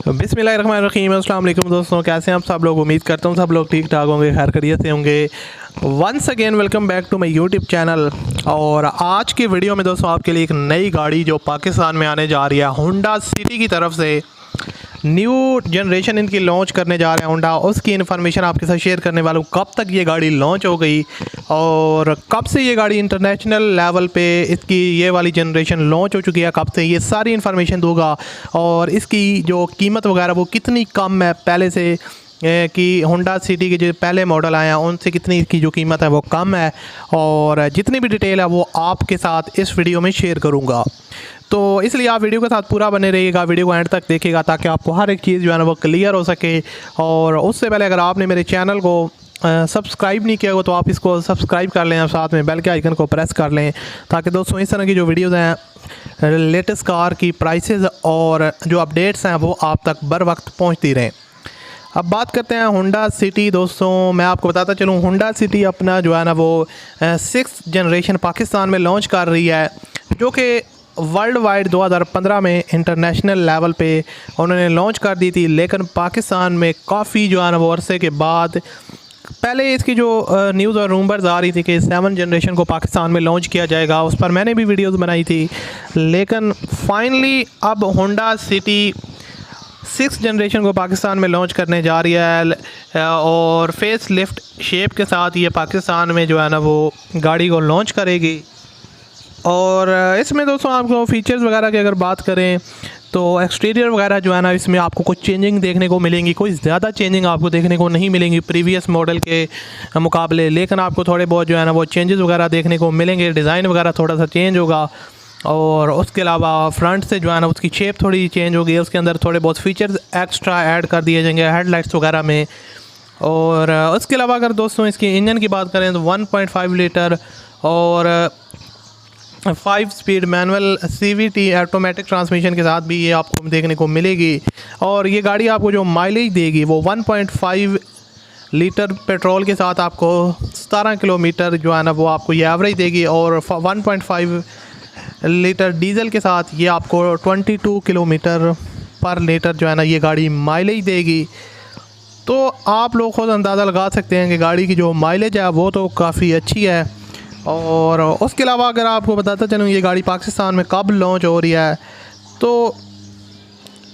बिस्मिल्लाहिर्रहमानिर्रहीम। अस्सलाम वालेकुम दोस्तों, कैसे हैं आप सब लोग। उम्मीद करता हूँ सब लोग ठीक ठाक होंगे, खैर खैरियत से होंगे। Once again welcome back to my YouTube channel. और आज की वीडियो में दोस्तों आपके लिए एक नई गाड़ी जो पाकिस्तान में आने जा रही है, होंडा सिटी की तरफ से न्यू जनरेशन इनकी लॉन्च करने जा रहे हैं होंडा, उसकी इन्फॉर्मेशन आपके साथ शेयर करने वाला हूँ। कब तक ये गाड़ी लॉन्च हो गई और कब से ये गाड़ी इंटरनेशनल लेवल पे इसकी ये वाली जनरेशन लॉन्च हो चुकी है, कब से, ये सारी इन्फॉर्मेशन दूंगा। और इसकी जो कीमत वगैरह वो कितनी कम है पहले से कि होंडा सिटी के जो पहले मॉडल आए हैं उनसे कितनी इसकी जो कीमत है वो कम है। और जितनी भी डिटेल है वो आपके साथ इस वीडियो में शेयर करूँगा, तो इसलिए आप वीडियो के साथ पूरा बने रहिएगा, वीडियो को एंड तक देखिएगा ताकि आपको हर एक चीज़ जो है ना वो क्लियर हो सके। और उससे पहले अगर आपने मेरे चैनल को सब्सक्राइब नहीं किया हो तो आप इसको सब्सक्राइब कर लें और साथ में बेल के आइकन को प्रेस कर लें, ताकि दोस्तों इस तरह की जो वीडियोज़ हैं लेटेस्ट कार की प्राइसेस और जो अपडेट्स हैं वो आप तक बर वक्त पहुँचती रहें। अब बात करते हैं होंडा सिटी। दोस्तों मैं आपको बताता चलूँ, होंडा सिटी अपना जो है ना वो 6th जनरेशन पाकिस्तान में लॉन्च कर रही है, जो कि वर्ल्ड वाइड 2015 में इंटरनेशनल लेवल पे उन्होंने लॉन्च कर दी थी। लेकिन पाकिस्तान में काफ़ी जो है ना वो अरसे के बाद पहले इसकी जो न्यूज़ और रूमर्स आ रही थी कि 7th जनरेशन को पाकिस्तान में लॉन्च किया जाएगा, उस पर मैंने भी वीडियोस बनाई थी। लेकिन फाइनली अब होंडा सिटी 6th जनरेशन को पाकिस्तान में लॉन्च करने जा रही है और फेस लिफ्ट शेप के साथ ये पाकिस्तान में जो है ना वो गाड़ी को लॉन्च करेगी। और इसमें दोस्तों आपको फ़ीचर्स वगैरह की अगर बात करें तो एक्सटीरियर वगैरह जो है ना इसमें आपको कुछ चेंजिंग देखने को मिलेंगी, कोई ज़्यादा चेंजिंग आपको देखने को नहीं मिलेंगी प्रीवियस मॉडल के मुकाबले, लेकिन आपको थोड़े बहुत जो है ना वो चेंजेस वगैरह देखने को मिलेंगे। डिज़ाइन वगैरह थोड़ा सा चेंज होगा और उसके अलावा फ्रंट से जो है ना उसकी शेप थोड़ी चेंज होगी, उसके अंदर थोड़े बहुत फ़ीचर्स एक्स्ट्रा ऐड कर दिए जाएंगे हेडलाइट्स वगैरह में। और उसके अलावा अगर दोस्तों इसकी इंजन की बात करें तो 1.5 लीटर और 5 speed manual CVT automatic transmission के साथ भी ये आपको देखने को मिलेगी। और ये गाड़ी आपको जो माइलेज देगी वो 1.5 लीटर पेट्रोल के साथ आपको 17 किलोमीटर जो है ना वो आपको ये एवरेज देगी, और 1.5 लीटर डीजल के साथ ये आपको 22 किलोमीटर पर लीटर जो है ना ये गाड़ी माइलेज देगी। तो आप लोग खुद अंदाज़ा लगा सकते हैं कि गाड़ी की जो माइलेज है वो तो काफ़ी अच्छी है। और उसके अलावा अगर आपको बताता चलूँ ये गाड़ी पाकिस्तान में कब लॉन्च हो रही है, तो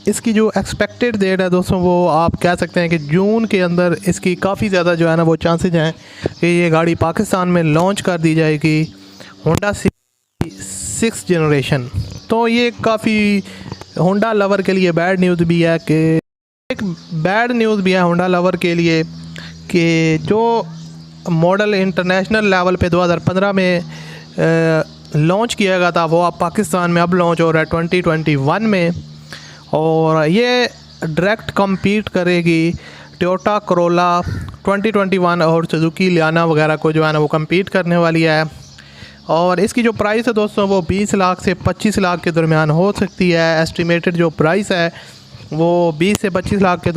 इसकी जो एक्सपेक्टेड डेट है दोस्तों वो आप कह सकते हैं कि जून के अंदर इसकी काफ़ी ज़्यादा जो है ना वो चांसेस हैं कि ये गाड़ी पाकिस्तान में लॉन्च कर दी जाएगी, होंडा सिटी 6th जनरेशन। तो ये काफ़ी होंडा लवर के लिए बैड न्यूज़ भी है कि एक बैड न्यूज़ भी है होंडा लवर के लिए कि जो मॉडल इंटरनेशनल लेवल पे 2015 में लॉन्च किया गया था वो अब पाकिस्तान में अब लॉन्च हो रहा है 2021 में। और ये डायरेक्ट कम्पीट करेगी टोयोटा करोला 2021 और सुजुकी लियाना वगैरह को जो है ना वो कम्पीट करने वाली है। और इसकी जो प्राइस है दोस्तों वो 20 लाख से 25 लाख के दरमियान हो सकती है। एस्टिमेटेड जो प्राइस है वो 20 से 25 लाख के